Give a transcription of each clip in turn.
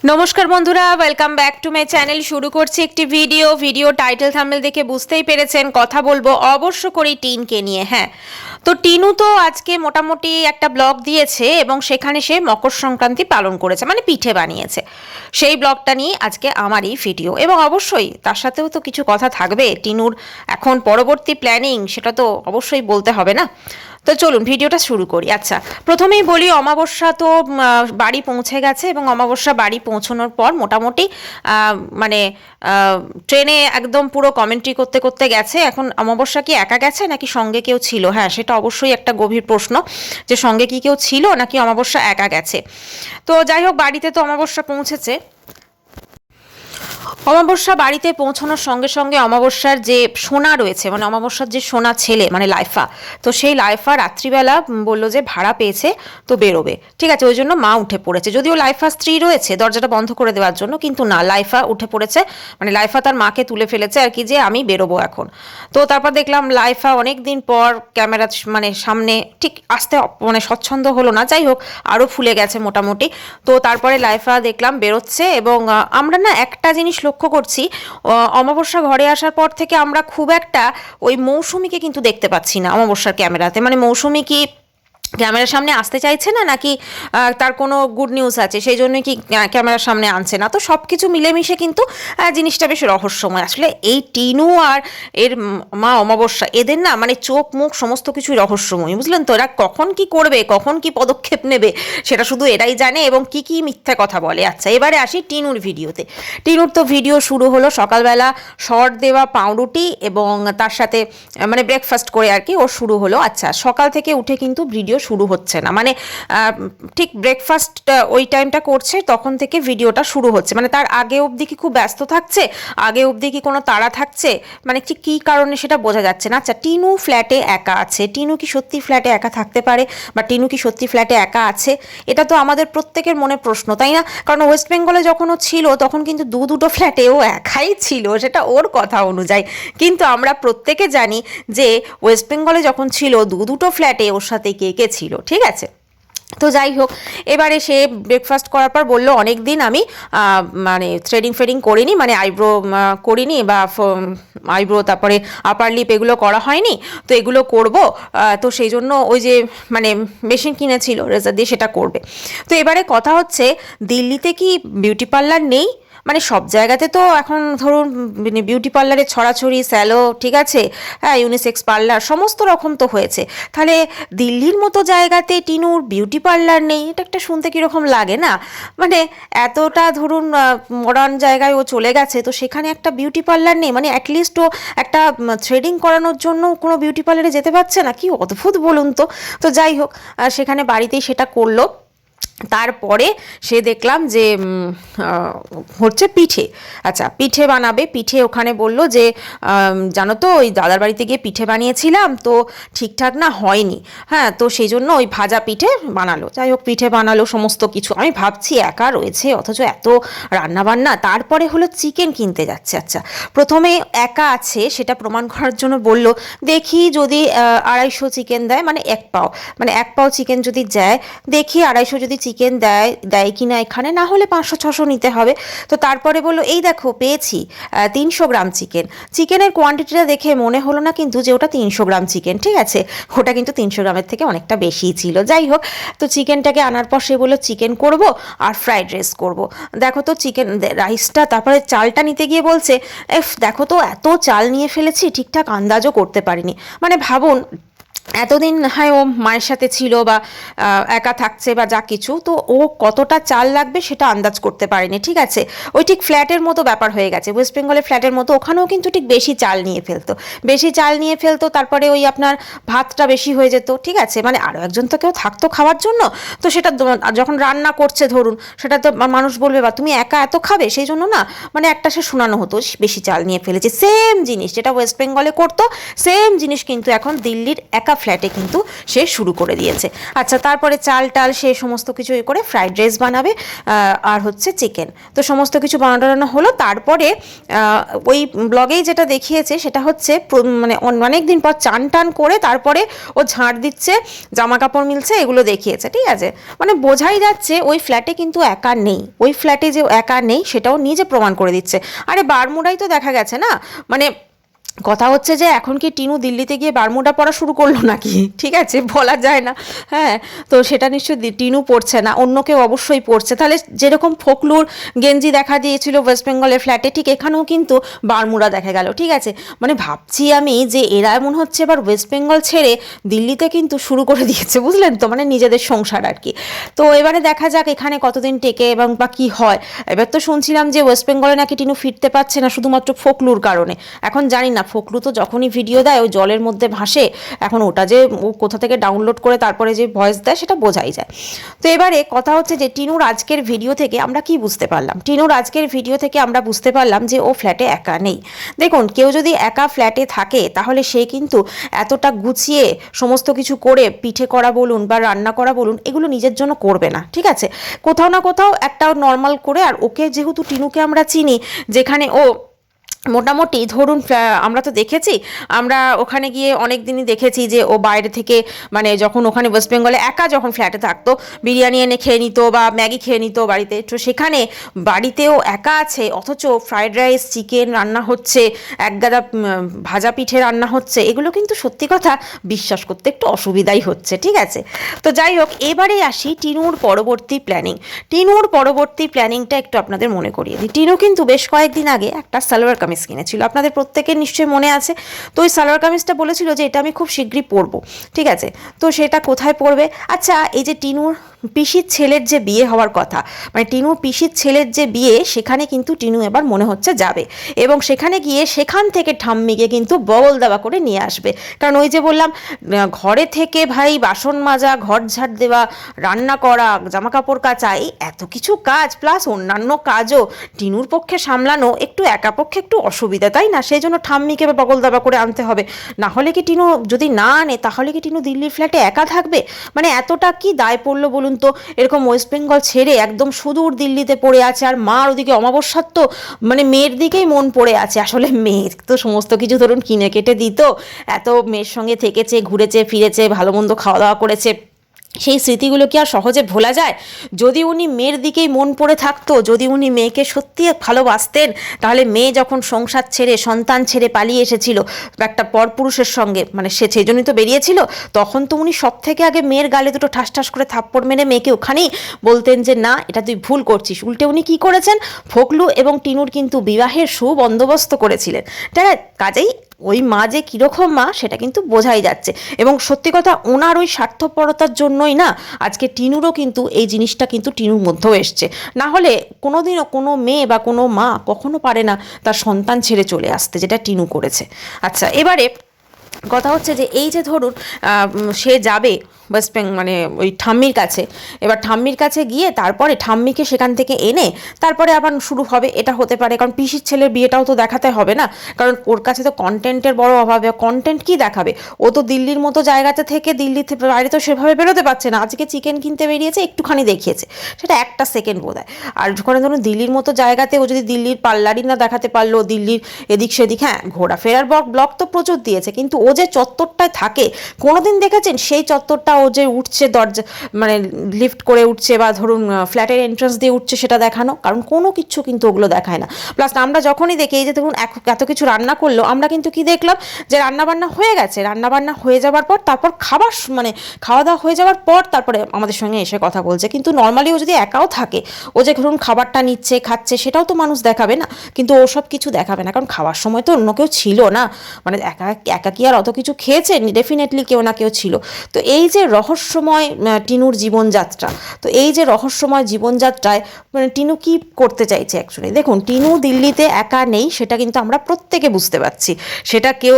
নমস্কার বন্ধুরা, welcome back to my channel. শুরু করছি একটি ভিডিও টাইটেল থাম্বনেল দেখে বুঝতেই পেরেছেন কথা বলবো অবশ্য করি টিনকে নিয়ে। হ্যাঁ, তো টিনু তো আজকে মোটামুটি একটা ব্লগ দিয়েছে এবং সেখানে সে মকর সংক্রান্তি পালন করেছে, মানে পিঠে বানিয়েছে। সেই ব্লগটা নিয়ে আজকে আমারই ভিডিও, এবং অবশ্যই তার সাথেও তো কিছু কথা থাকবে। টিনুর এখন পরবর্তী প্ল্যানিং সেটা তো অবশ্যই বলতে হবে না। তো চলুন ভিডিওটা শুরু করি। আচ্ছা, প্রথমেই বলি অমাবস্যা তো বাড়ি পৌঁছে গেছে, এবং অমাবস্যা বাড়ি পৌঁছানোর পর মোটামুটি মানে ট্রেনে একদম পুরো কমেন্ট্রি করতে করতে গেছে। এখন অমাবস্যা কি একা গেছে নাকি সঙ্গে কেউ ছিল? হ্যাঁ, সেটা অবশ্যই একটা গভীর প্রশ্ন, যে সঙ্গে কি কেউ ছিল নাকি অমাবস্যা একা গেছে। তো যাই হোক, বাড়িতে তো অমাবস্যা পৌঁছেছে। অমাবস্যা বাড়িতে পৌঁছানোর সঙ্গে সঙ্গে অমাবস্যার যে সোনা রয়েছে, মানে অমাবস্যার যে সোনা ছেলে মানে লাইফা, তো সেই লাইফা রাত্রিবেলা বলল যে ভাড়া পেয়েছে, তো বেরোবে। ঠিক আছে, ওই জন্য মা উঠে পড়েছে। যদিও লাইফা স্ত্রী রয়েছে দরজাটা বন্ধ করে দেওয়ার জন্য, কিন্তু না, লাইফা উঠে পড়েছে। মানে লাইফা তার মাকে তুলে ফেলেছে আর কি, যে আমি বেরোবো এখন। তো তারপর দেখলাম লাইফা অনেক দিন পর ক্যামেরা মানে সামনে ঠিক আসতে মানে স্বচ্ছন্দ হলো না, যাই হোক আরও ফুলে গেছে মোটামুটি। তো তারপরে লাইফা দেখলাম বেরোচ্ছে, এবং আমরা না একটা জিনিস লক্ষ্য করছি, অমাবস্যা ঘরে আসার পর থেকে আমরা খুব একটা ওই মৌসুমীকে কিন্তু দেখতে পাচ্ছি না অমাবস্যার ক্যামেরাতে। মানে মৌসুমী কি ক্যামেরার সামনে আসতে চাইছে না, নাকি তার কোনো গুড নিউজ আছে সেই জন্য কি ক্যামেরার সামনে আনছে না? তো সব কিছু মিলেমিশে কিন্তু জিনিসটা বেশ রহস্যময়। আসলে এই টিনু আর এর মা অমাবস্যা, এদের না মানে চোখ মুখ সমস্ত কিছুই রহস্যময়, বুঝলেন তো? এরা কখন কি করবে, কখন কি পদক্ষেপ নেবে সেটা শুধু এরাই জানে, এবং কি কি মিথ্যা কথা বলে। আচ্ছা, এবারে আসি টিনুর ভিডিওতে। টিনুর তো ভিডিও শুরু হলো সকালবেলা শর্ট দেওয়া পাউরুটি এবং তার সাথে মানে ব্রেকফাস্ট করে আর কি ওর শুরু হলো। আচ্ছা, সকাল থেকে উঠে কিন্তু ভিডিও শুরু হচ্ছে না, মানে ঠিক ব্রেকফাস্ট ওই টাইমটা করছে তখন থেকে ভিডিওটা শুরু হচ্ছে। মানে তার আগে অবধি কি খুব ব্যস্ত থাকছে, আগে অবধি কি কোনো তাড়া থাকছে, মানে ঠিক কী কারণে সেটা বোঝা যাচ্ছে না। আচ্ছা, টিনু ফ্ল্যাটে একা আছে। টিনু কি সত্যি ফ্ল্যাটে একা থাকতে পারে, বা টিনু কি সত্যি ফ্ল্যাটে একা আছে? এটা তো আমাদের প্রত্যেকের মনে প্রশ্ন, তাই না? কারণ ওয়েস্ট বেঙ্গলে যখন ও ছিল তখন কিন্তু দুটো ফ্ল্যাটে ও একাই ছিল, সেটা ওর কথা অনুযায়ী। কিন্তু আমরা প্রত্যেকে জানি যে ওয়েস্ট বেঙ্গলে যখন ছিল দুটো ফ্ল্যাটে ওর সাথে কে কে ছিল। ঠিক আছে, তো যাই হোক, এবারে সে ব্রেকফাস্ট করার পর বললো অনেক দিন আমি মানে থ্রেডিং করিনি, মানে আইব্রো করিনি, বা আইব্রো তারপরে আপার লিপ এগুলো করা হয়নি, তো এগুলো করব। তো সেই জন্য ওই যে মানে মেশিন কিনেছিল রেজার দিয়ে, সেটা করবে। তো এবারে কথা হচ্ছে, দিল্লিতে কি বিউটি পার্লার নেই? মানে সব জায়গাতে তো এখন ধরুন মানে বিউটি পার্লারে ছড়াছড়ি, স্যালো, ঠিক আছে, হ্যাঁ, ইউনিসেক্স পার্লার সমস্ত রকম তো হয়েছে। তাহলে দিল্লির মতো জায়গাতে টিনুর বিউটি পার্লার নেই, এটা একটা শুনতে কীরকম লাগে না? মানে এতটা ধরুন মডার্ন জায়গায় ও চলে গেছে, তো সেখানে একটা বিউটি পার্লার নেই, মানে অ্যাটলিস্ট ও একটা থ্রেডিং করানোর জন্য কোনো বিউটি পার্লারে যেতে পারছে না? কি অদ্ভুত বলুন তো। তো যাই হোক, সেখানে বাড়িতেই সেটা করলো। তারপরে সে দেখলাম যে হচ্ছে পিঠে। আচ্ছা, পিঠে বানাবে। পিঠে ওখানে বলল যে জানো তো ওই দাদার বাড়িতে গিয়ে পিঠে বানিয়েছিলাম, তো ঠিকঠাক না হয়নি। হ্যাঁ, তো সেই জন্য ওই ভাজা পিঠে বানালো। যাই হোক, পিঠে বানালো সমস্ত কিছু। আমি ভাবছি একা রয়েছে অথচ এত রান্নাবান্না। তারপরে হলো চিকেন কিনতে যাচ্ছে। আচ্ছা, প্রথমে একা আছে সেটা প্রমাণ করার জন্য বলল দেখি যদি 250 চিকেন দেয়, মানে এক পাও চিকেন যদি যায়, দেখি 250 যদি চিকেন দেয় কিনা এখানে, না হলে 500-600 নিতে হবে। তো তারপরে বললো এই দেখো পেয়েছি 300 গ্রাম চিকেন। চিকেনের কোয়ান্টিটিটা দেখে মনে হলো না কিন্তু যে ওটা 300 গ্রাম চিকেন, ঠিক আছে, ওটা কিন্তু 300 গ্রামের থেকে অনেকটা বেশিই ছিল। যাই হোক, তো চিকেনটাকে আনার পর সে বললো চিকেন করব আর ফ্রাইড রাইস করব। দেখো তো চিকেন রাইসটা, তারপরে চালটা নিতে গিয়ে বলছে দেখো তো এত চাল নিয়ে ফেলেছি, ঠিকঠাক আন্দাজও করতে পারিনি। মানে ভাবুন, এতদিন হয় ও মায়ের সাথে ছিল বা একা থাকছে বা যা কিছু, তো ও কতটা চাল লাগবে সেটা আন্দাজ করতে পারেনি। ঠিক আছে, ওই ঠিক ফ্ল্যাটের মতো ব্যাপার হয়ে গেছে, ওয়েস্ট বেঙ্গলের ফ্ল্যাটের মতো। ওখানেও কিন্তু ঠিক বেশি চাল নিয়ে ফেলতো, তারপরে ওই আপনার ভাতটা বেশি হয়ে যেত। ঠিক আছে, মানে আরও একজন তো কেউ থাকতো খাওয়ার জন্য, তো সেটা যখন রান্না করছে ধরুন, সেটা তো মানুষ বলবে বা তুমি একা এত খাবে, সেই জন্য না মানে একটা সে শোনানো হতো বেশি চাল নিয়ে ফেলেছে। সেম জিনিস যেটা ওয়েস্ট বেঙ্গলে করতো, সেম জিনিস কিন্তু এখন দিল্লির একা ফ্ল্যাটে কিন্তু সে শুরু করে দিয়েছে। আচ্ছা, তারপরে চাল টাল সে সমস্ত কিছু করে ফ্রাইড রাইস বানাবে আর হচ্ছে চিকেন, তো সমস্ত কিছু বানানো হলো। তারপরে ওই ব্লগেই যেটা দেখিয়েছে সেটা হচ্ছে মানে অনেক দিন পর চান টান করে তারপরে ও ঝাড় দিচ্ছে, জামা কাপড় মিলছে, এগুলো দেখিয়েছে। ঠিক আছে, মানে বোঝাই যাচ্ছে ওই ফ্ল্যাটে কিন্তু একা নেই, ওই ফ্ল্যাটে যে একা নেই সেটাও নিজে প্রমাণ করে দিচ্ছে। আরে বারমুডাই তো দেখা গেছে না, মানে কথা হচ্ছে যে এখন কি টিনু দিল্লিতে গিয়ে বারমুডা পরা শুরু করলো নাকি? ঠিক আছে, বলা যায় না। হ্যাঁ, তো সেটা নিশ্চয়ই টিনু পড়ছে না, অন্য কেউ অবশ্যই পড়ছে। তাহলে যেরকম ফোকলুর গেঞ্জি দেখা দিয়েছিল ওয়েস্ট বেঙ্গলের ফ্ল্যাটে, ঠিক এখানেও কিন্তু বারমুডা দেখা গেল। ঠিক আছে, মানে ভাবছি আমি যে এরা এমন হচ্ছে এবার ওয়েস্ট বেঙ্গল ছেড়ে দিল্লিতে কিন্তু শুরু করে দিয়েছে, বুঝলেন তো, মানে নিজেদের সংসার আর কি। তো এবারে দেখা যাক এখানে কতদিন টেকে এবং বা কী হয়। এবার তো শুনছিলাম যে ওয়েস্ট বেঙ্গলে নাকি টিনু ফিরতে পারছে না শুধুমাত্র ফোকলুর কারণে। এখন জানি না, ফোকলু তো যখনই ভিডিও দেয় ওই জলের মধ্যে ভাসে, এখন ওটা যে ও কোথা থেকে ডাউনলোড করে তারপরে যে ভয়েস দেয় সেটা বোঝাই যায়। তো এবারে কথা হচ্ছে যে টিনুর আজকের ভিডিও থেকে আমরা কি বুঝতে পারলাম? টিনুর আজকের ভিডিও থেকে আমরা বুঝতে পারলাম যে ও ফ্ল্যাটে একা নেই। দেখুন, কেউ যদি একা ফ্ল্যাটে থাকে তাহলে সে কিন্তু এতটা গুছিয়ে সমস্ত কিছু করে পিঠে করা বলুন বা রান্না করা বলুন এগুলো নিজের জন্য করবে না। ঠিক আছে, কোথাও না কোথাও একটা নর্মাল করে, আর ওকে যেহেতু টিনুকে আমরা চিনি, যেখানে ও মোটামুটি ধরুন আমরা তো দেখেছি, আমরা ওখানে গিয়ে অনেক দিনই দেখেছি যে ও বাইরে থেকে, মানে যখন ওখানে ওয়েস্ট বেঙ্গলে একা যখন ফ্ল্যাটে থাকতো বিরিয়ানি এনে খেয়ে নিত বা ম্যাগি খেয়ে নিত বাড়িতে, তো সেখানে বাড়িতেও একা আছে অথচ ফ্রাইড রাইস চিকেন রান্না হচ্ছে, একগাদা ভাজা পিঠে রান্না হচ্ছে, এগুলো কিন্তু সত্যি কথা বিশ্বাস করতে একটু অসুবিধাই হচ্ছে। ঠিক আছে, তো যাই হোক, এবারে আসি টিনুর পরবর্তী প্ল্যানিং। টিনুর পরবর্তী প্ল্যানিংটা একটু আপনাদের মনে করিয়ে দিই। টিনু কিন্তু বেশ কয়েকদিন আগে একটা সালোয়ার কামিজ কিনেছিল, আপনাদের প্রত্যেকের নিশ্চয়ই মনে আছে। তো ওই সালোয়ার কামিজটা বলেছিল যে এটা আমি খুব শীঘ্রই পরবো। ঠিক আছে, তো সেটা কোথায় পরবে? আচ্ছা, এই যে টিনুর পিসির ছেলের যে বিয়ে হওয়ার কথা, মানে টিনুর পিসির ছেলের যে বিয়ে, সেখানে কিন্তু টিনু এবার মনে হচ্ছে যাবে এবং সেখানে গিয়ে সেখান থেকে ঠাম্মিকে কিন্তু বগল দাবা করে নিয়ে আসবে। কারণ ওই যে বললাম, ঘরে থেকে ভাই বাসন মাজা, ঘর ঝাড় দেওয়া, রান্না করা, জামা কাপড় কাচা, এই এত কিছু কাজ প্লাস অন্যান্য কাজও টিনুর পক্ষে সামলানো একটু একা পক্ষে একটু অসুবিধা, তাই না? সেই জন্য ঠাম্মিকে বগল দাবা করে আনতে হবে। না হলে কি টিনু যদি না আনে তাহলে কি টিনু দিল্লির ফ্ল্যাটে একা থাকবে? মানে এতটা কি দায় পড়লো বলুন তো, এরকম ওয়েস্ট বেঙ্গল ছেড়ে একদম সুদূর দিল্লিতে পড়ে আছে, আর মার ওদিকে অমাবস্যার তো মানে মেয়ের দিকেই মন পড়ে আছে। আসলে মেয়ে তো সমস্ত কিছু ধরুন কিনে কেটে দিত, এত মেয়ের সঙ্গে থেকেছে, ঘুরেছে ফিরেছে, ভালো মন্দ খাওয়া দাওয়া করেছে, সেই স্মৃতিগুলো কি আর সহজে ভোলা যায়? যদি উনি মেয়ের দিকেই মন পড়ে থাকতো, যদি উনি মেয়েকে সত্যি ভালোবাসতেন, তাহলে মেয়ে যখন সংসার ছেড়ে সন্তান ছেড়ে পালিয়ে এসেছিল একটা পরপুরুষের সঙ্গে, মানে সে সেই জন্যই তো বেরিয়েছিল, তখন তো উনি সব থেকে আগে মেয়ের গালে দুটো ঠাস ঠাস করে থাপ্পড় মেরে মেয়েকে ওখানেই বলতেন যে না, এটা তুই ভুল করছিস। উল্টে উনি কী করেছেন? ফোকলু এবং টিনুর কিন্তু বিবাহের সুবন্দোবস্ত করেছিলেন। ঠিক আছে, কাজেই ওই মা যে কীরকম মা সেটা কিন্তু বোঝাই যাচ্ছে। এবং সত্যি কথা, ওনার ওই স্বার্থপরতার জন্যই না আজকে টিনুরও কিন্তু এই জিনিসটা কিন্তু টিনুর মধ্যেও এসছে। না হলে কোনোদিনও কোনো মেয়ে বা কোনো মা কখনো পারে না তার সন্তান ছেড়ে চলে আসতে, যেটা টিনু করেছে। আচ্ছা, এবারে কথা হচ্ছে যে এই যে ধরুন সে যাবে ওয়েস্ট বেঙ্গল, মানে ওই ঠাম্মির কাছে, এবার ঠাম্মির কাছে গিয়ে তারপরে ঠাম্মিকে সেখান থেকে এনে তারপরে আবার শুরু হবে, এটা হতে পারে। কারণ পিসির ছেলের বিয়েটাও তো দেখাতে হবে না, কারণ ওর কাছে তো কন্টেন্টের বড় অভাবে, কন্টেন্ট কি দেখাবে? ও তো দিল্লির মতো জায়গাতে থেকে দিল্লি থেকে বাইরে তো সেভাবে বেরোতে পারছে না। আজকে চিকেন কিনতে বেরিয়েছে, একটুখানি দেখিয়েছে, সেটা একটা সেকেন্ড বোধ হয়। আর যখন ধরুন দিল্লির মতো জায়গাতে ও যদি দিল্লির পার্লারই না দেখাতে পারলো, দিল্লির এদিক সেদিক, হ্যাঁ ঘোরাফেরার ব্লগ তো প্রচুর দিয়েছে, কিন্তু ও যে চত্বরটায় থাকে কোনোদিন দেখেছেন? সেই চত্বরটা ও যে উঠছে দরজা, মানে লিফট করে উঠছে বা ধরুন ফ্ল্যাটের এন্ট্রান্স দিয়ে উঠছে, সেটা দেখানো? কারণ কোনো কিছু কিন্তু ওগুলো দেখায় না। প্লাস আমরা যখনই দেখি এই যে দেখুন এত কিছু রান্না করলো, আমরা কিন্তু কি দেখলাম যে রান্নাবান্না হয়ে গেছে, রান্নাবান্না হয়ে যাওয়ার পর তারপর মানে খাওয়া দাওয়া হয়ে যাওয়ার পর তারপরে আমাদের সঙ্গে এসে কথা বলছে। কিন্তু নর্মালি ও যদি একাও থাকে, ও যে ধরুন খাবারটা নিচ্ছে খাচ্ছে, সেটাও তো মানুষ দেখাবে না, কিন্তু ও সব কিছু দেখাবে না। কারণ খাওয়ার সময় তো অন্য কেউ ছিল না, মানে একা কি আর অত কিছু খেয়েছে? ডেফিনেটলি কেউ না কেউ ছিল। তো এই যে রহস্যময় টিনুর জীবনযাত্রা, তো এই যে রহস্যময় জীবনযাত্রায় মানে টিনু কি করতে চাইছে অ্যাকচুয়ালি? দেখুন, টিনু দিল্লিতে একা নেই, সেটা কিন্তু আমরা প্রত্যেকে বুঝতে পারছি। সেটা কেউ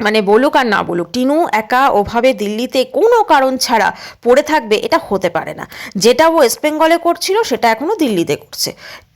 মানে বলুক আর না বলুক, টিনু একা ওভাবে দিল্লিতে কোনো কারণ ছাড়া পড়ে থাকবে এটা হতে পারে না। যেটা ও ওয়েস্ট বেঙ্গলে করছিল সেটা এখনও দিল্লিতে করছে।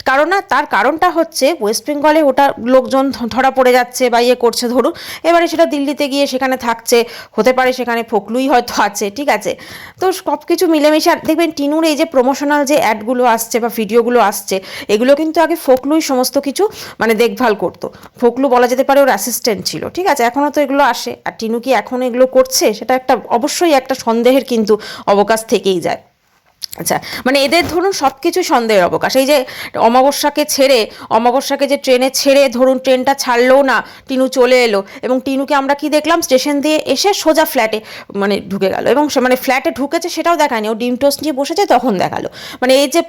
কারণ না, তার কারণটা হচ্ছে ওয়েস্ট বেঙ্গলে ওটা লোকজন ধরা পড়ে যাচ্ছে বা ইয়ে করছে ধরুন, এবারে সেটা দিল্লিতে গিয়ে সেখানে থাকছে, হতে পারে সেখানে ফোকলুই হয়তো আছে, ঠিক আছে। তো সব কিছু মিলেমিশে, আর দেখবেন টিনুর এই যে প্রমোশনাল যে অ্যাডগুলো আসছে বা ভিডিওগুলো আসছে, এগুলো কিন্তু আগে ফোকলুই সমস্ত কিছু মানে দেখভাল করতো। ফোকলু বলা যেতে পারে ওর অ্যাসিস্ট্যান্ট ছিল, ঠিক আছে। এখনও তো এগুলো আসে, আর টিনু কি এখন এগুলো করছে, সেটা একটা অবশ্যই একটা সন্দেহের কিন্তু অবকাশ থেকেই যায়। আচ্ছা, মানে এদের ধরুন সব কিছু সন্দেহের অবকাশ। এই যে অমাবস্যাকে যে ট্রেনে ছেড়ে ধরুন ট্রেনটা ছাড়লেও না, টিনু চলে এলো, এবং টিনুকে আমরা কি দেখলাম, স্টেশন দিয়ে এসে সোজা ফ্ল্যাটে মানে ঢুকে গেল, এবং সে মানে ফ্ল্যাটে ঢুকেছে সেটাও দেখায়নি, ও ডিম টোস্ট নিয়ে বসেছে তখন দেখালো। মানে এই যে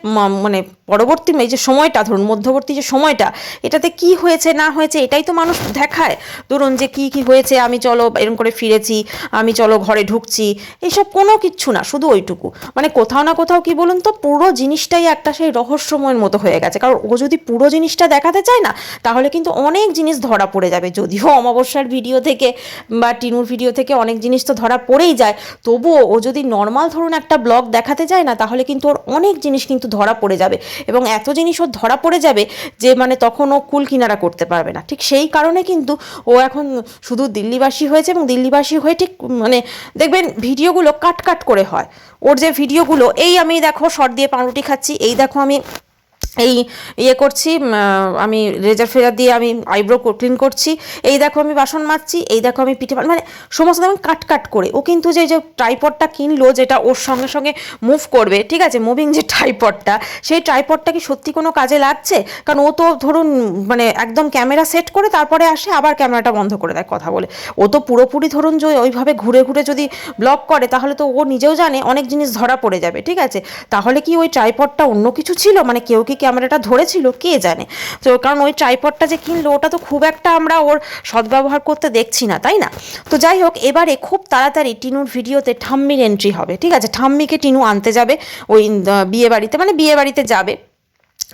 মানে পরবর্তী এই যে সময়টা ধরুন মধ্যবর্তী যে সময়টা, এটাতে কি হয়েছে না হয়েছে এটাই তো মানুষ দেখায়। ধরুন যে কি কি হয়েছে, আমি চলো এরকম করে ফিরেছি, আমি চলো ঘরে ঢুকছি, এইসব কোনো কিচ্ছু না, শুধু ওইটুকু। মানে কোথাও না কোথাও কি বলুন তো, পুরো জিনিসটাই একটা সেই রহস্যময়ের মতো হয়ে গেছে। কারণ ও যদি পুরো জিনিসটা দেখাতে চায় না, তাহলে কিন্তু অনেক জিনিস ধরা পড়ে যাবে। যদিও অমাবস্যার ভিডিও থেকে বা টিনুর ভিডিও থেকে অনেক জিনিস তো ধরা পড়েই যায়, তবুও ও যদি নর্মাল ধরুন একটা ব্লগ দেখাতে চায় না, তাহলে কিন্তু ওর অনেক জিনিস কিন্তু ধরা পড়ে যাবে, এবং এত জিনিস ওর ধরা পড়ে যাবে যে মানে তখন ও কুল কিনারা করতে পারবে না। ঠিক সেই কারণে কিন্তু ও এখন শুধু দিল্লিবাসী হয়েছে, এবং দিল্লিবাসী হয়ে ঠিক মানে দেখবেন ভিডিওগুলো কাট কাট করে হয়। ওর যে ভিডিওগুলো, এই আমি দেখো শর্ট দিয়ে পাউরুটি খাচ্ছি, এই দেখো আমি এই ইয়ে করছি, আমি রেজার ফেজার দিয়ে আমি আইব্রো ক্লিন করছি, এই দেখো আমি বাসন মাজছি, এই দেখো আমি পিঠে মানে সমস্ত আমি কাট কাট করে। ও কিন্তু যে যে ট্রাইপডটা কিনলো, যেটা ওর সঙ্গে সঙ্গে মুভ করবে, ঠিক আছে, মুভিং যে ট্রাইপডটা, সেই ট্রাইপডটা কি সত্যি কোনো কাজে লাগছে? কারণ ও তো ধরুন মানে একদম ক্যামেরা সেট করে তারপরে আসে, আবার ক্যামেরাটা বন্ধ করে দেয় কথা বলে। ও তো পুরোপুরি ধরুন যে ওইভাবে ঘুরে ঘুরে যদি ব্লগ করে, তাহলে তো ও নিজেও জানে অনেক জিনিস ধরা পড়ে যাবে, ঠিক আছে। তাহলে কি ওই ট্রাইপডটা অন্য কিছু ছিল, মানে কেউ কি ক্যামেরাটা ধরেছিল, কে জানে। তো কারণ ওই ট্রাইপডটা যে কিনলো, ওটা তো খুব একটা আমরা ওর সদ্ব্যবহার করতে দেখছি না, তাই না? তো যাই হোক, এবারে খুব তাড়াতাড়ি টিনুর ভিডিওতে ঠাম্মির এন্ট্রি হবে, ঠিক আছে। ঠাম্মিকে টিনু আনতে যাবে ওই বিয়ে বাড়িতে, মানে বিয়ে বাড়িতে যাবে,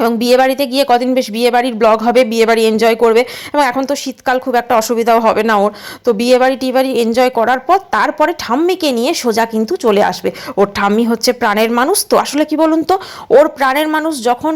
এবং বিয়ে বাড়িতে গিয়ে কদিন বেশ বিয়ে বাড়ির ব্লগ হবে, বিয়ে বাড়ি এনজয় করবে, এবং এখন তো শীতকাল, খুব একটা অসুবিধাও হবে না ওর। তো বিয়ে বাড়ি টি বাড়ি এনজয় করার পর তারপরে ঠাম্মিকে নিয়ে সোজা কিন্তু চলে আসবে। ওর ঠাম্মি হচ্ছে প্রাণের মানুষ, তো আসলে কি বলুন তো, ওর প্রাণের মানুষ যখন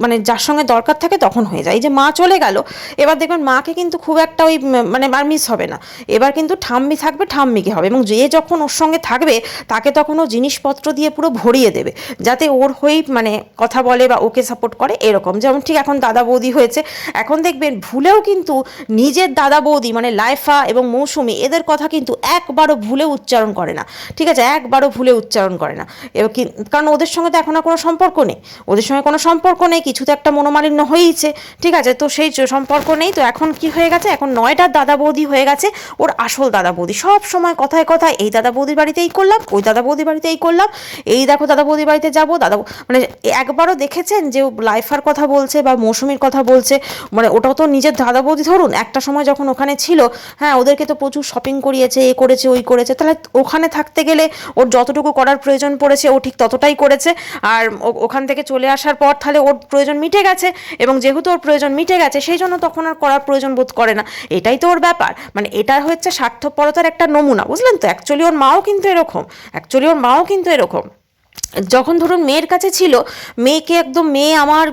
মানে যার সঙ্গে দরকার থাকে তখন হয়ে যায়। এই যে মা চলে গেল, এবার দেখবেন মাকে কিন্তু খুব একটা ওই মানে আর মিস হবে না, এবার কিন্তু ঠাম্মি থাকবে, ঠাম্মিকে হবে, এবং যে যখন ওর সঙ্গে থাকবে তাকে তখন ও জিনিসপত্র দিয়ে পুরো ভরিয়ে দেবে, যাতে ওর হয়েই মানে কথা বলে বা ওকে সাপোর্ট করে, এরকম। যেমন ঠিক এখন দাদা বৌদি হয়েছে, এখন দেখবেন ভুলেও কিন্তু নিজের দাদা বৌদি মানে লাইফা এবং মৌসুমি, এদের কথা কিন্তু একবারও ভুলে উচ্চারণ করে না, ঠিক আছে, একবারও ভুলে উচ্চারণ করে না। এবার কারণ ওদের সঙ্গে তো এখন আর কোনো সম্পর্ক নেই, ওদের সঙ্গে কোনো সম্পর্ক নেই, কিছু তো একটা মনোমালিন্য হয়েইছে, ঠিক আছে। তো সেই সম্পর্ক নেই, তো এখন কি হয়ে গেছে, এখন নয়টার দাদা বৌদি হয়ে গেছে ওর আসল দাদা বৌদি। সব সময় কথায় কথায় এই দাদা বৌদির বাড়িতে এই করলাম, ওই দাদা বৌদির বাড়িতে এই করলাম, এই দেখো দাদা বৌদির বাড়িতে যাবো, দাদা মানে একবারও দেখেছেন যে লাইফার কথা বলছে বা মৌসুমীর কথা বলছে, মানে ওটাও তো নিজের দাদা বৌদি। ধরুন একটা সময় যখন ওখানে ছিল, হ্যাঁ ওদেরকে তো প্রচুর শপিং করিয়েছে, এ করেছে ওই করেছে, তাহলে ওখানে থাকতে গেলে ওর যতটুকু করার প্রয়োজন পড়েছে ও ঠিক ততটাই করেছে, আর ওখান থেকে চলে আসার পর তাহলে ওর প্রয়োজন মিটে গেছে, এবং যেহেতু ওর প্রয়োজন মিটে গেছে সেই জন্য তখন আর করার প্রয়োজন বোধ করে না, এটাই তো ওর ব্যাপার। মানে এটা হচ্ছে স্বার্থপরতার একটা নমুনা, বুঝলেন তো। অ্যাকচুয়ালি ওর মাও কিন্তু এরকম, যখন ধরুন মেয়ের কাছে ছিল, মেয়েকে একদম মেয়ে আমার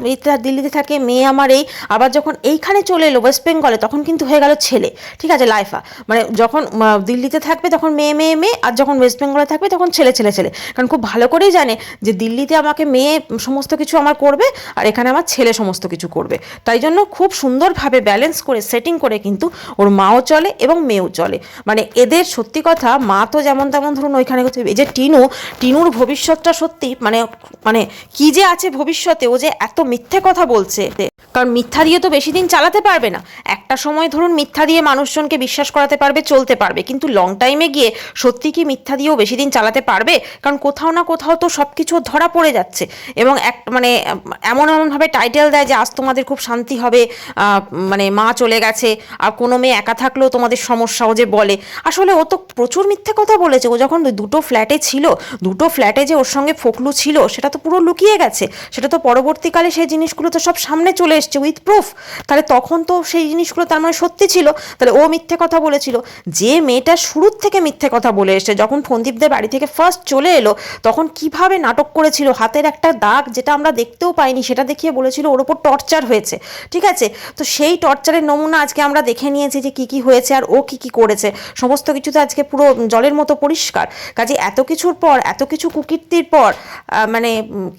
দিল্লিতে থাকে, মেয়ে আমার এই, আবার যখন এইখানে চলে এলো ওয়েস্ট বেঙ্গলে, তখন কিন্তু হয়ে গেল ছেলে, ঠিক আছে, লাইফা। মানে যখন দিল্লিতে থাকবে তখন মেয়ে মেয়ে মেয়ে, আর যখন ওয়েস্ট বেঙ্গলে থাকবে তখন ছেলে ছেলে ছেলে। কারণ খুব ভালো করেই জানে যে দিল্লিতে আমাকে মেয়ে সমস্ত কিছু আমার করবে, আর এখানে আমার ছেলে সমস্ত কিছু করবে। তাই জন্য খুব সুন্দরভাবে ব্যালেন্স করে সেটিং করে কিন্তু ওর মাও চলে এবং মেয়েও চলে। মানে এদের সত্যি কথা, মা তো যেমন তেমন ধরুন ওইখানে, এই যে টিনুর ভবিষ্যৎটা সত্যি মানে মানে কি যে আছে ভবিষ্যতে, ও যে এত মিথ্যে কথা বলছে, কারণ মিথ্যা দিয়ে তো বেশি দিন চালাতে পারবে না। একটা সময় ধরুন মিথ্যা দিয়ে মানুষজনকে বিশ্বাস করাতে পারবে, চলতে পারবে, কিন্তু লং টাইমে গিয়ে সত্যি কি মিথ্যা দিয়েও বেশি দিন চালাতে পারবে? কারণ কোথাও না কোথাও তো সব কিছু ধরা পড়ে যাচ্ছে, এবং মানে এমনভাবে টাইটেল দেয় যে আজ তোমাদের খুব শান্তি হবে, মানে মা চলে গেছে, আর কোনো মেয়ে একা থাকলেও তোমাদের সমস্যাও যে বলে। আসলে ও তো প্রচুর মিথ্যে কথা বলেছে। ও যখন দুটো ফ্ল্যাটে ছিল, দুটো ফ্ল্যাটে যে ওর সঙ্গে ফোকলু ছিল, সেটা তো পুরো লুকিয়ে গেছে, সেটা তো পরবর্তীকালে সেই জিনিসগুলো তো সব সামনে চলে এসেছে। এসছে উইথ প্রুফ, তাহলে তখন তো সেই জিনিসগুলো তার মানে সত্যি ছিল। তাহলে ও মিথ্যে কথা বলেছিল। যে মেয়েটা শুরুর থেকে মিথ্যে কথা বলে এসছে, যখন ফন্দীপদের বাড়ি থেকে ফার্স্ট চলে এলো তখন কিভাবে নাটক করেছিল, হাতের একটা দাগ যেটা আমরা দেখতেও পাইনি সেটা দেখিয়ে বলেছিল ওর ওপর টর্চার হয়েছে, ঠিক আছে। তো সেই টর্চারের নমুনা আজকে আমরা দেখে নিয়েছি যে কী কী হয়েছে আর ও কী কী করেছে, সমস্ত কিছু তো আজকে পুরো জলের মতো পরিষ্কার। কাজে এত কিছুর পর, এত কিছু কুকীর্তির পর মানে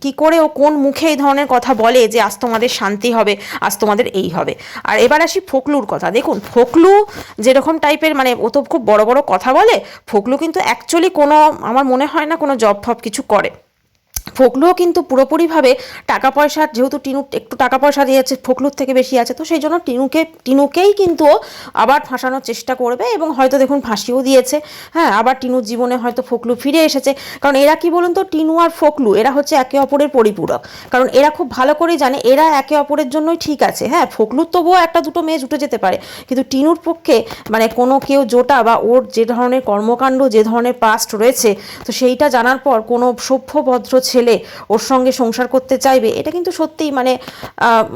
কি করে ও কোন মুখে এই ধরনের কথা বলে যে আজ তোমাদের শান্তি হবে, আজ তোমাদের এই হবে। আর এবার আসি ফোকলুর কথা। দেখুন ফোকলু যেরকম টাইপের, মানে ও তো খুব বড় বড় কথা বলে, ফোকলু কিন্তু অ্যাকচুয়ালি কোনো, আমার মনে হয় না কোনো জব ফব কিছু করে। ফোকলুও কিন্তু পুরোপুরিভাবে টাকা পয়সা, যেহেতু টিনু একটু টাকা পয়সা দিয়েছে ফোকলুর থেকে বেশি আছে, তো সেই জন্য টিনুকেই কিন্তু আবার ফাঁসানোর চেষ্টা করবে এবং হয়তো দেখুন ফাঁসিও দিয়েছে। হ্যাঁ, আবার টিনুর জীবনে হয়তো ফোকলু ফিরে এসেছে, কারণ এরা কি বলুন তো, টিনু আর ফোকলু এরা হচ্ছে একে অপরের পরিপূরক। কারণ এরা খুব ভালো করেই জানে এরা একে অপরের জন্যই ঠিক আছে। হ্যাঁ, ফোকলুর তবুও একটা দুটো মেয়ে জুটে যেতে পারে, কিন্তু টিনুর পক্ষে মানে কোনো কেউ জোটা বা ওর যে ধরনের কর্মকাণ্ড, যে ধরনের পাস্ট রয়েছে, তো সেইটা জানার পর কোনো সভ্যভদ্র ছেলে ওর সঙ্গে সংসার করতে চাইবে, এটা কিন্তু সত্যিই মানে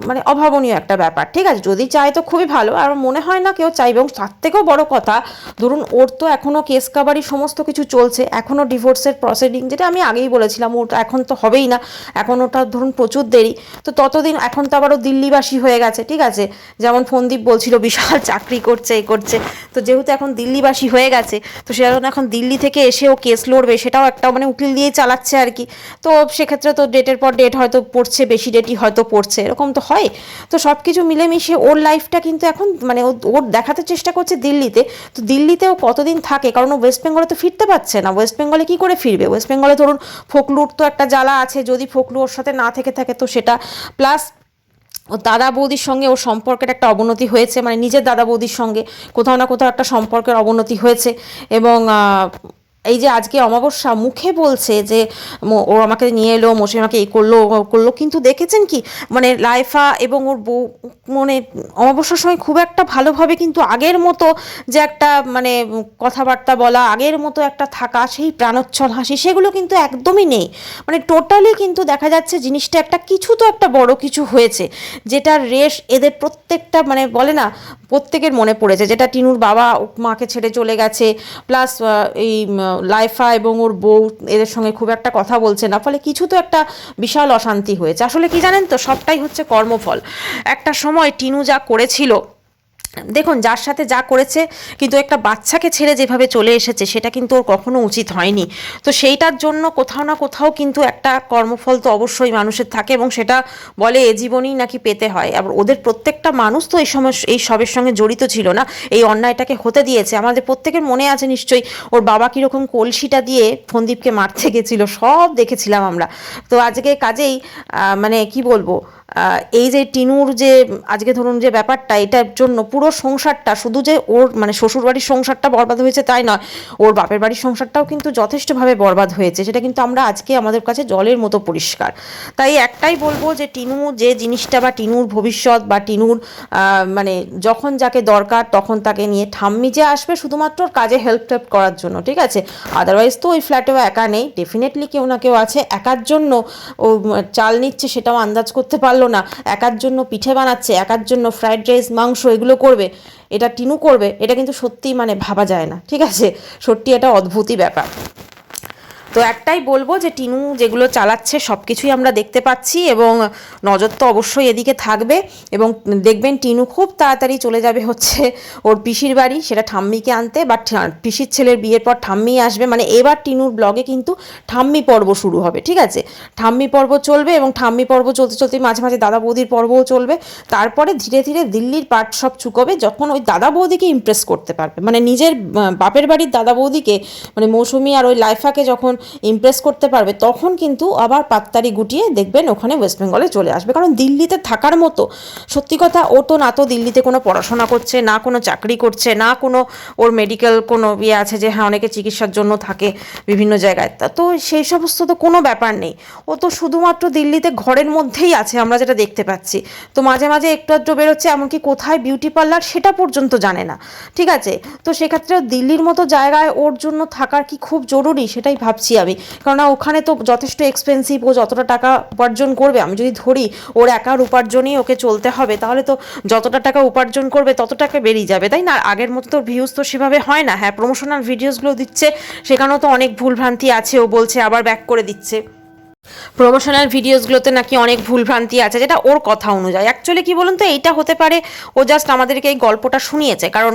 মানে অভাবনীয় একটা ব্যাপার। ঠিক আছে, যদি চায় তো খুবই ভালো, আর মনে হয় না কেউ চাইবে। এবং তার থেকেও বড় কথা, ধরুন ওর তো এখনও কেস কাবারি সমস্ত কিছু চলছে, এখনও ডিভোর্সের প্রসিডিং, যেটা আমি আগেই বলেছিলাম ওটা এখন তো হবেই না, এখন ওটা ধরুন প্রচুর দেরি। তো ততদিন, এখন তো আবারও দিল্লিবাসী হয়ে গেছে, ঠিক আছে, যেমন ফন্দীপ বলছিল বিশাল চাকরি করছে, এই করছে। তো যেহেতু এখন দিল্লিবাসী হয়ে গেছে, তো সেজন্য এখন দিল্লি থেকে এসে ও কেস লড়বে, সেটাও একটা মানে উকিল দিয়েই চালাচ্ছে আর কি। তো সেক্ষেত্রে তো ডেটের পর ডেট হয়তো পড়ছে, বেশি ডেটই হয়তো পড়ছে, এরকম তো হয়। তো সব কিছু মিলেমিশে ওর লাইফটা কিন্তু এখন মানে ওর দেখাতে চেষ্টা করছে দিল্লিতে। তো দিল্লিতেও কতদিন থাকে, কারণ ও ওয়েস্ট বেঙ্গলে তো ফিরতে পারছে না। ওয়েস্ট বেঙ্গলে কী করে ফিরবে? ওয়েস্ট বেঙ্গলে ধরুন ফোকলুর তো একটা জ্বালা আছে, যদি ফোকলু ওর সাথে না থেকে থাকে তো সেটা, প্লাস ও দাদা বৌদির সঙ্গে ওর সম্পর্কের একটা অবনতি হয়েছে, মানে নিজের দাদা বৌদির সঙ্গে কোথাও না কোথাও একটা সম্পর্কের অবনতি হয়েছে। এবং এই যে আজকে অমাবস্যা মুখে বলছে যে ও আমাকে নিয়ে এলো, মশাই আমাকে এই করলো করলো, কিন্তু দেখেছেন কি মানে লাইফা এবং ওর বউ মানে অমাবস্যার সময় খুব একটা ভালোভাবে কিন্তু আগের মতো যে একটা মানে কথাবার্তা বলা, আগের মতো একটা থাকা, সেই প্রাণোচ্ছল হাসি, সেগুলো কিন্তু একদমই নেই। মানে টোটালি কিন্তু দেখা যাচ্ছে জিনিসটা একটা কিছু তো একটা বড় কিছু হয়েছে, যেটার রেশ এদের প্রত্যেকটা মানে বলে না প্রত্যেকের মনে পড়েছে, যেটা টিনুর বাবা মাকে ছেড়ে চলে গেছে, প্লাস এই লাইফা এবং ওর বউ এদের সঙ্গে খুব একটা কথা বলছে না, ফলে কিছু তো একটা বিশাল অশান্তি হয়েছে। আসলে কি জানেন তো, সবটাই হচ্ছে কর্মফল। একটা সময় টিনু যা করেছিল, দেখুন যার সাথে যা করেছে, কিন্তু একটা বাচ্চাকে ছেড়ে যেভাবে চলে এসেছে সেটা কিন্তু ওর কখনো উচিত হয়নি। তো সেইটার জন্য কোথাও না কোথাও কিন্তু একটা কর্মফল তো অবশ্যই মানুষের থাকে, এবং সেটা বলে এ জীবনেই নাকি পেতে হয়। আবার ওদের প্রত্যেকটা মানুষ তো এই সবের সঙ্গে জড়িত ছিল না, এই অন্যায়টাকে হতে দিয়েছে। আমাদের প্রত্যেকের মনে আছে নিশ্চয়ই ওর বাবা কীরকম কলসিটা দিয়ে ফন্দীপকে মারতে গেছিল, সব দেখেছিলাম আমরা। তো আজকে কাজেই মানে কি বলবো, এই যে টিনুর যে আজকে ধরুন যে ব্যাপারটা, এটার জন্য পুরো সংসারটা, শুধু যে ওর মানে শ্বশুরবাড়ির সংসারটা বরবাদ হয়েছে তাই নয়, ওর বাপের বাড়ির সংসারটাও কিন্তু যথেষ্টভাবে বরবাদ হয়েছে, সেটা কিন্তু আমরা আজকে আমাদের কাছে জলের মতো পরিষ্কার। তাই একটাই বলবো যে টিনু যে জিনিসটা, বা টিনুর ভবিষ্যৎ, বা টিনুর মানে যখন যাকে দরকার তখন তাকে নিয়ে, ঠাম্মি যে আসবে শুধুমাত্র কাজে হেল্প করার জন্য, ঠিক আছে, আদারওয়াইজ তো ওই ফ্ল্যাটেও একা নেই, ডেফিনেটলি কেউ না কেউ আছে। একার জন্য ও চাল নিচ্ছে সেটাও আন্দাজ করতে পারলো না, একার জন্য পিঠে বানাচ্ছে, একার জন্য ফ্রাইড রাইস মাংস এগুলো করবে, এটা টিনু করবে, এটা কিন্তু সত্যিই মানে ভাবা যায় না, ঠিক আছে, সত্যি এটা অদ্ভুতই ব্যাপার। তো একটাই বলবো যে টিনু যেগুলো চালাচ্ছে সব কিছুই আমরা দেখতে পাচ্ছি, এবং নজর তো অবশ্যই এদিকে থাকবে। এবং দেখবেন টিনু খুব তাড়াতাড়ি চলে যাবে হচ্ছে ওর পিসির বাড়ি, সেটা ঠাম্মিকে আনতে, বা পিসির ছেলের বিয়ের পর ঠাম্মি আসবে, মানে এবার টিনুর ব্লগে কিন্তু ঠাম্মি পর্ব শুরু হবে, ঠিক আছে, ঠাম্মি পর্ব চলবে, এবং ঠাম্মি পর্ব চলতে চলতে মাঝে মাঝে দাদা বৌদির পর্বও চলবে। তারপরে ধীরে ধীরে দিল্লির পাট সব চুকোবে, যখন ওই দাদা বৌদিকে ইমপ্রেস করতে পারবে, মানে নিজের বাপের বাড়ির দাদা বৌদিকে, মানে মৌসুমি আর ওই লাইফাকে যখন ইমপ্রেস করতে পারবে, তখন কিন্তু আবার পাত্তারি গুটিয়ে দেখবেন ওখানে ওয়েস্ট বেঙ্গলে চলে আসবে। কারণ দিল্লিতে থাকার মতো, সত্যি কথা ও তো না তো দিল্লিতে কোনো পড়াশোনা করছে, না কোনো চাকরি করছে, না কোনো ওর মেডিকেল কোনো ইয়ে আছে যে হ্যাঁ অনেকে চিকিৎসার জন্য থাকে বিভিন্ন জায়গায়, তো সেই সমস্ত তো কোনো ব্যাপার নেই। ও তো শুধুমাত্র দিল্লিতে ঘরের মধ্যেই আছে, আমরা যেটা দেখতে পাচ্ছি। তো মাঝে মাঝে একটু আধটু বেরোচ্ছে, এমনকি কোথায় বিউটি পার্লার সেটা পর্যন্ত জানে না, ঠিক আছে। তো সেক্ষেত্রে দিল্লির মতো জায়গায় ওর জন্য থাকার কি খুব জরুরি, সেটাই ভাবছি পাচ্ছি আমি, কারণ ওখানে তো যথেষ্ট এক্সপেন্সিভ, ও যতটা টাকা উপার্জন করবে, আমি যদি ধরি ওর একার উপার্জনেই ওকে চলতে হবে, তাহলে তো যতটা টাকা উপার্জন করবে তত টাকা বেরিয়ে যাবে, তাই না? আর আগের মতো তো ভিউজ তো সেভাবে হয় না। হ্যাঁ, প্রমোশনাল ভিডিওসগুলো দিচ্ছে, সেখানেও তো অনেক ভুলভ্রান্তি আছে, ও বলছে আবার ব্যাক করে দিচ্ছে। প্রমোশনাল ভিডিওসগুলোতে নাকি অনেক ভুলভ্রান্তি আছে, যেটা ওর কথা অনুযায়ী। অ্যাকচুয়ালি কী বলুন তো, এইটা হতে পারে ও জাস্ট আমাদেরকে এই গল্পটা শুনিয়েছে, কারণ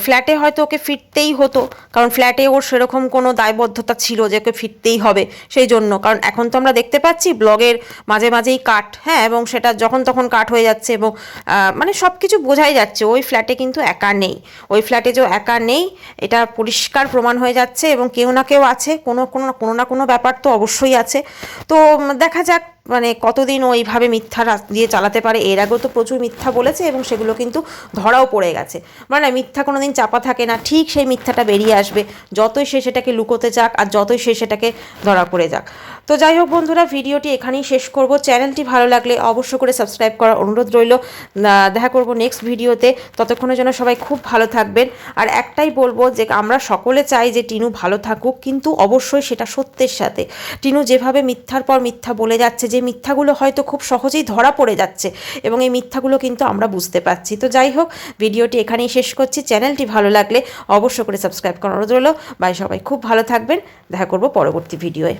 ফ্ল্যাটে হয়তো ওকে ফিরতেই হতো, কারণ ফ্ল্যাটে ওর সেরকম কোনো দায়বদ্ধতা ছিল যে ওকে ফিরতেই হবে, সেই জন্য। কারণ এখন তো আমরা দেখতে পাচ্ছি ব্লগের মাঝে মাঝেই কাট, হ্যাঁ, এবং সেটা যখন তখন কাট হয়ে যাচ্ছে, এবং মানে সব কিছু বোঝাই যাচ্ছে ওই ফ্ল্যাটে কিন্তু একা নেই, ওই ফ্ল্যাটে যে একা নেই এটা পরিষ্কার প্রমাণ হয়ে যাচ্ছে, এবং কেউ না কেউ আছে, কোনো না কোনো ব্যাপার তো অবশ্যই আছে। তো দেখা যাক মানে কতদিন ও এইভাবে মিথ্যা দিয়ে চালাতে পারে। এর আগেও তো প্রচুর মিথ্যা বলেছে, এবং সেগুলো কিন্তু ধরাও পড়ে গেছে। মানে মিথ্যা কোনো দিন চাপা থাকে না, ঠিক সেই মিথ্যাটা বেরিয়ে আসবে, যতই সে সেটাকে লুকোতে যাক আর যতই সে সেটাকে ধরা পড়ে যাক। তো যাই হোক বন্ধুরা, ভিডিওটি এখানেই শেষ করব। চ্যানেলটি ভালো লাগলে অবশ্য করে সাবস্ক্রাইব করার অনুরোধ রইল। দেখা করব নেক্সট ভিডিওতে, ততক্ষণের জন্য সবাই খুব ভালো থাকবেন। আর একটাই বলবো যে আমরা সকলে চাই যে টিনু ভালো থাকুক, কিন্তু অবশ্যই সেটা সত্যের সাথে। টিনু যেভাবে মিথ্যার পর মিথ্যা বলে যাচ্ছে, যে মিথ্যাগুলো হয়তো খুব সহজেই ধরা পড়ে যাচ্ছে, এবং এই মিথ্যাগুলো কিন্তু আমরা বুঝতে পারছি। তো যাই হোক, ভিডিওটি এখানেই শেষ করছি। চ্যানেলটি ভালো লাগলে অবশ্য করে সাবস্ক্রাইব করার অনুরোধ রইল। বাই, সবাই খুব ভালো থাকবেন। দেখা করব পরবর্তী ভিডিওয়ে।